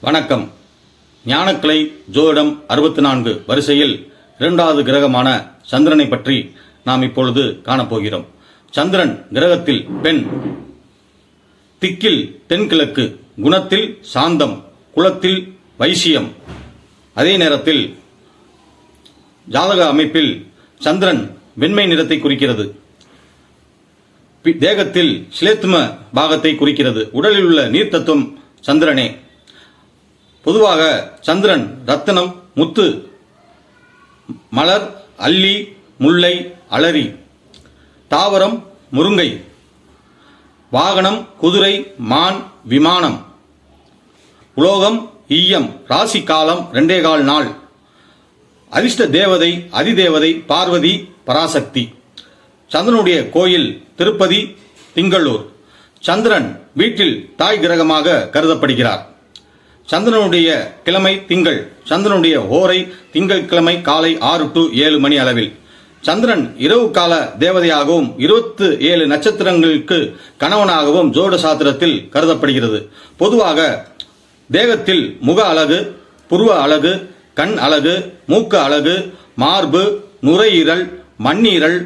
வணக்கம். ஞானக்கலை ஜோதிடம் 64 வரிசையில் இரண்டாவது கிரகமான சந்திரனை பற்றி நாம் இப்பொழுது காணப்போகிறோம். சந்திரன் கிரகத்தில் பெண், திக்கில் தென்கிழக்கு, குணத்தில் சாந்தம், குலத்தில் வைசியம். அதே நேரத்தில் ஜாதக அமைப்பில் சந்திரன் வெண்மை நிறத்தை குறிக்கிறது. தேகத்தில் சிலேத்தும பாகத்தை குறிக்கிறது. உடலில் உள்ள நீர் தத்துவம் சந்திரனே. பொதுவாக சந்திரன் ரத்தினம், முத்து, மலர், அல்லி, முல்லை, அலரி, தாவரம் முருங்கை, வாகனம் குதிரை, மான், விமானம், உலோகம் ஈயம், ராசி காலம் 2.25 நாள், அதிர்ஷ்ட தேவதை அதிதேவதை பார்வதி பராசக்தி. சந்திரனுடைய கோயில் திருப்பதி, திங்களூர். சந்திரன் வீட்டில் தாய் கிரகமாக கருதப்படுகிறார். சந்திரனுடைய கிழமை திங்கள். சந்திரனுடைய ஓரை திங்கள் கிழமை காலை 6 to 7 மணி அளவில். சந்திரன் இரவு கால தேவதையாகவும் 27 நட்சத்திரங்களுக்கு கணவனாகவும் ஜோட சாத்திரத்தில் கருதப்படுகிறது. பொதுவாக தேகத்தில் முக அழகு, புருவ அழகு, கண் அழகு, மூக்கு அழகு, மார்பு, நுரையீரல், மண்ணீரல்,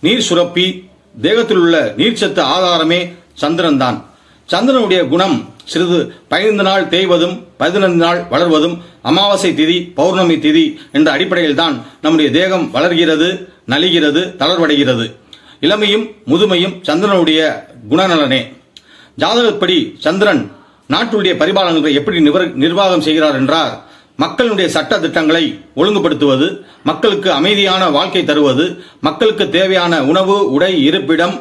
நீர் சுரப்பி, தேகத்தில் உள்ள நீர்ச்சத்து ஆதாரமே சந்திரன் தான். சந்திரனுடைய குணம் சிறிது 15 நாள் தேய்வதும் 15 நாள் வளர்வதும், அமாவாசை திதி, பௌர்ணமி திதி என்ற அடிப்படையில் தான் நம்முடைய தேகம் வளர்கிறது, நலிகிறது, தளர்வடைகிறது. இளமையும் முதுமையும் சந்திரனுடைய குணநலனே. ஜாதகப்படி சந்திரன் நாட்டுடைய பரிபாலனங்களை எப்படி நிர்வாகம் செய்கிறார் என்றால், மக்களுடைய சட்ட திட்டங்களை ஒழுங்குபடுத்துவது, மக்களுக்கு அமைதியான வாழ்க்கை தருவது, மக்களுக்கு தேவையான உணவு, உடை, இருப்பிடம்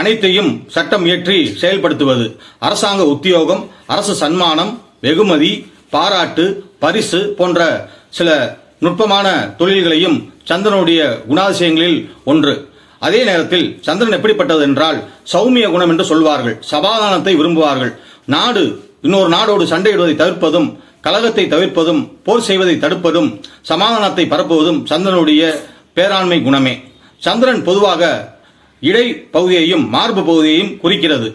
அனைத்தையும் சட்டம் இயற்றி செயல்படுத்துவது, அரசாங்க உத்தியோகம், அரசு சன்மானம், வெகுமதி, பாராட்டு, பரிசு போன்ற சில நுட்பமான தொழில்களையும் சந்திரனுடைய குணாதிசயங்களில் ஒன்று. அதே நேரத்தில் சந்திரன் எப்படிப்பட்டது என்றால் சௌமிய குணம் என்று சொல்வார்கள். சமாதானத்தை விரும்புவார்கள். நாடு இன்னொரு நாடோடு சண்டையிடுவதை தவிர்ப்பதும், கலகத்தை தவிர்ப்பதும், போர் செய்வதை தடுப்பதும், சமாதானத்தை பரப்புவதும் சந்திரனுடைய பேராண்மை குணமே. சந்திரன் பொதுவாக இடை பகுதியையும் மார்பு பகுதியையும் குறிக்கிறது.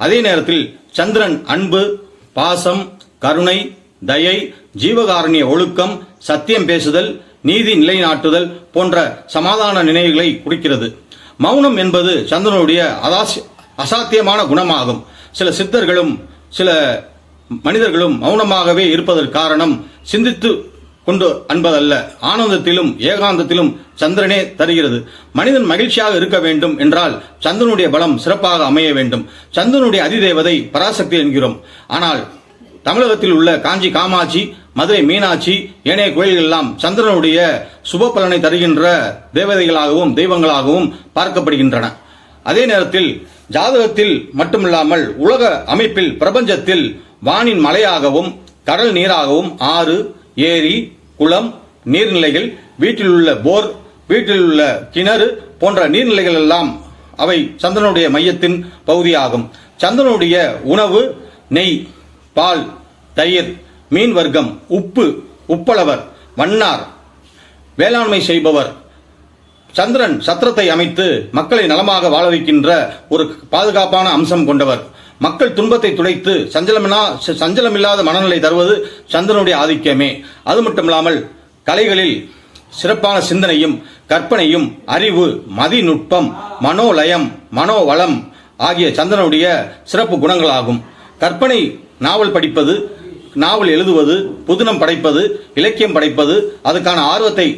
அதே நேரத்தில் சந்திரன் அன்பு, பாசம், கருணை, தயை, ஜீவகாருண்ய ஒழுக்கம், சத்தியம் பேசுதல், நீதி நிலைநாட்டுதல் போன்ற சமாதான நினைவுகளை குறிக்கிறது. மௌனம் என்பது சந்திரனுடைய அசாத்தியமான குணமாகும். சில சித்தர்களும் சில மனிதர்களும் மௌனமாகவே இருப்பதற்கு காரணம் சிந்தித்து கொண்டு அன்பதல்ல, ஆனந்தத்திலும் ஏகாந்தத்திலும் சந்திரனே தருகிறது. மனிதன் மகிழ்ச்சியாக இருக்க வேண்டும் என்றால் சந்திரனுடைய பலம் சிறப்பாக அமைய வேண்டும். சந்திரனுடைய அதிதேவதை பராசக்தி என்கிறோம். ஆனால் தமிழகத்தில் உள்ள காஞ்சி காமாட்சி, மதுரை மீனாட்சி, ஏனைய கோயில்கள் எல்லாம் சந்திரனுடைய சுப பலனை தருகின்ற தேவதைகளாகவும் தெய்வங்களாகவும் பார்க்கப்படுகின்றன. அதே நேரத்தில் ஜாதகத்தில் மட்டுமில்லாமல் உலக அமைப்பில் பிரபஞ்சத்தில் வானின் மலையாகவும், கடல் நீராகவும், ஆறு, ஏரி, குளம், நீர்நிலைகள், வீட்டில் உள்ள போர், வீட்டில் உள்ள கிணறு போன்ற நீர்நிலைகள் எல்லாம் அவை சந்திரனுடைய மையத்தின் பகுதியாகும். சந்திரனுடைய உணவு நெய், பால், தயிர், மீன் வர்க்கம், உப்பு, உப்பளவர், வண்ணார், வேளாண்மை செய்பவர். சந்திரன் சத்திரத்தை அமைத்து மக்களை நலமாக வாழ வைக்கின்ற ஒரு பாதுகாப்பான அம்சம் கொண்டவர். மக்கள் துன்பத்தை துடைத்து சஞ்சலமில்லாத மனநிலை தருவது சந்திரனுடைய ஆதிக்கமே. அது மட்டுமில்லாமல் கலைகளில் சிறப்பான சிந்தனையும், கற்பனையும், அறிவு, மதிநுட்பம், மனோலயம், மனோவளம் ஆகிய சந்திரனுடைய சிறப்பு குணங்களாகும். கற்பனை நாவல் படிப்பது, நாவல் எழுதுவது, புதினம் படைப்பது, இலக்கியம் படைப்பது, அதுக்கான ஆர்வத்தை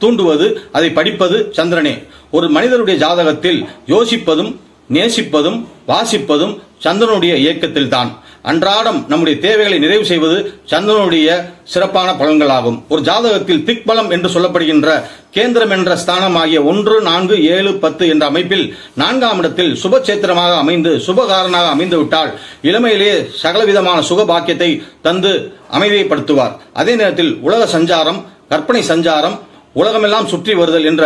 தூண்டுவது, அதை படிப்பது சந்திரனே. ஒரு மனிதனுடைய ஜாதகத்தில் யோசிப்பதும், நேசிப்பதும், வாசிப்பதும் சந்திரனுடைய இயக்கத்தில் தான். அன்றாடம் நம்முடைய தேவைகளை நிறைவு செய்வது சந்திரனுடைய சிறப்பான பலன்களாகும். ஒரு ஜாதகத்தில் திக்பலம் என்று சொல்லப்படுகின்ற கேந்திரம் என்ற ஸ்தானம் ஆகிய 1, 4, 7, 10 என்ற அமைப்பில் 4ஆம் இடத்தில் சுபச்சேத்திரமாக அமைந்து சுபகாரனாக அமைந்து விட்டால் இளமையிலேயே சகலவிதமான சுக பாக்கியத்தை தந்து அமைதியைப்படுத்துவார். அதே நேரத்தில் உலக சஞ்சாரம், கற்பனை சஞ்சாரம், உலகமெல்லாம் சுற்றி வருதல் என்ற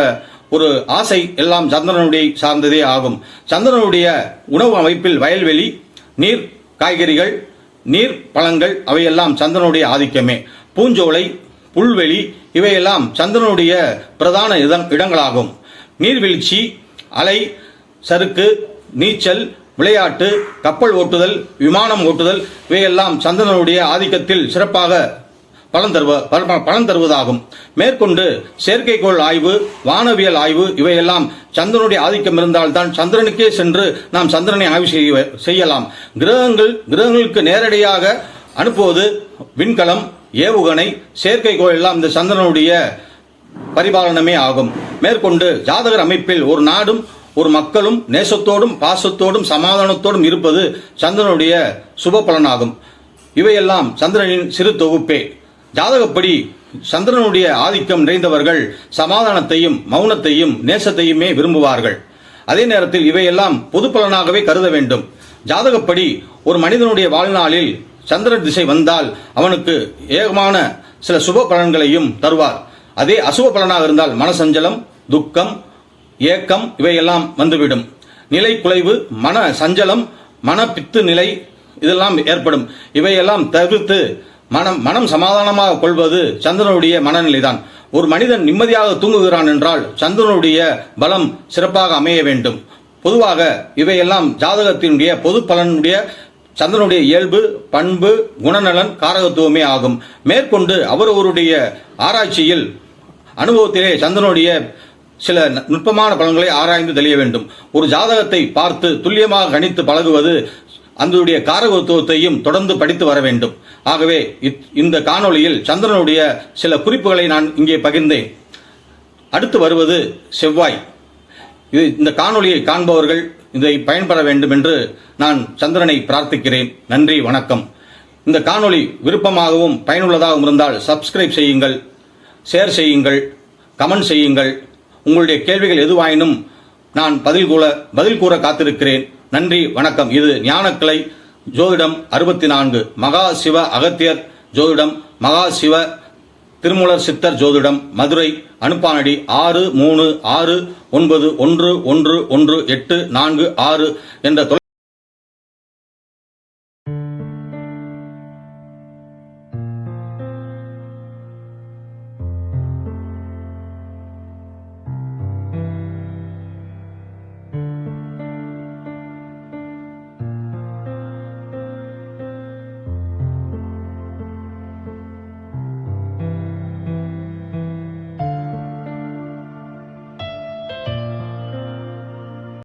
ஒரு ஆசை எல்லாம் சந்திரனுடைய சார்ந்ததே ஆகும். சந்திரனுடைய உணவு அமைப்பில் வயல்வெளி, நீர் காய்கறிகள், நீர் பழங்கள் அவையெல்லாம் சந்திரனுடைய ஆதிக்கமே. பூஞ்சோலை, புல்வெளி இவையெல்லாம் சந்திரனுடைய பிரதான இடங்களாகும். நீர்வீழ்ச்சி, அலை, சறுக்கு, நீச்சல், விளையாட்டு, கப்பல் ஓட்டுதல், விமானம் ஓட்டுதல் இவையெல்லாம் சந்திரனுடைய ஆதிக்கத்தில் சிறப்பாக பலன் தருவதாகும். மேற்கொண்டு செயற்கைக்கோள் ஆய்வு, வானவியல் ஆய்வு இவையெல்லாம் சந்திரனுடைய ஆதிக்கம் இருந்தால்தான் சந்திரனுக்கே சென்று நாம் சந்திரனை ஆய்வு செய்யலாம். கிரகங்களுக்கு நேரடியாக அனுப்புவது விண்கலம், ஏவுகணை, செயற்கைக்கோள் எல்லாம் இந்த சந்திரனுடைய பரிபாலனமே ஆகும். மேற்கொண்டு ஜாதகர் அமைப்பில் ஒரு நாடும் ஒரு மக்களும் நேசத்தோடும் பாசத்தோடும் சமாதானத்தோடும் இருப்பது சந்திரனுடைய சுப பலனாகும். இவையெல்லாம் சந்திரனின் சிறு தொகுப்பே. ஜாதகப்படி சந்திரனுடைய ஆதிக்கம் நிறைந்தவர்கள் சமாதானத்தையும் மௌனத்தையும் நேசத்தையுமே விரும்புவார்கள். அதே நேரத்தில் இவையெல்லாம் பொது பலனாகவே கருத வேண்டும். ஜாதகப்படி ஒரு மனிதனுடைய வாழ்நாளில் சந்திர திசை வந்தால் அவனுக்கு ஏகமான சில சுப பலன்களையும் தருவார். அதே அசுப பலனாக இருந்தால் மனசஞ்சலம், துக்கம், ஏக்கம் இவையெல்லாம் வந்துவிடும். நிலை குலைவு, மன சஞ்சலம், மனப்பித்து நிலை இதெல்லாம் ஏற்படும். இவையெல்லாம் தவிர்த்து மனம் சமாதானமாக கொள்வது சந்திரனுடைய மனநிலைதான். ஒரு மனிதன் நிம்மதியாக தூங்குகிறான் என்றால் சந்திரனுடைய பலம் சிறப்பாக அமைய வேண்டும். பொதுவாக இவையெல்லாம் ஜாதகத்தினுடைய பொது பலனுடைய சந்திரனுடைய இயல்பு, பண்பு, குணநலன், காரகத்துவமே ஆகும். மேற்கொண்டு அவரவருடைய ஆராய்ச்சியில் அனுபவத்திலே சந்திரனுடைய சில நுட்பமான பலன்களை ஆராய்ந்து தெளிய வேண்டும். ஒரு ஜாதகத்தை பார்த்து துல்லியமாக கணித்து பழகுவது அதனுடைய காரகத்துவத்தையும் தொடர்ந்து படித்து வர வேண்டும். ஆகவே இந்த காணொளியில் சந்திரனுடைய சில குறிப்புகளை நான் இங்கே பகிர்ந்தேன். அடுத்து வருவது செவ்வாய். இந்த காணொளியை காண்பவர்கள் இதை பயன்பெற வேண்டும் என்று நான் சந்திரனை பிரார்த்திக்கிறேன். நன்றி, வணக்கம். இந்த காணொளி விருப்பமாகவும் பயனுள்ளதாகவும் இருந்தால் சப்ஸ்கிரைப் செய்யுங்கள், ஷேர் செய்யுங்கள், கமெண்ட் செய்யுங்கள். உங்களுடைய கேள்விகள் எதுவாயினும் நான் பதில் கூற காத்திருக்கிறேன். நன்றி, வணக்கம். இது ஞானக்கலை ஜோதிடம் 64 மகா சிவ அகத்தியர் ஜோதிடம், மகா சிவ திருமூலர் சித்தர் ஜோதிடம், மதுரை. அனுப்பானடி 6369111846 என்ற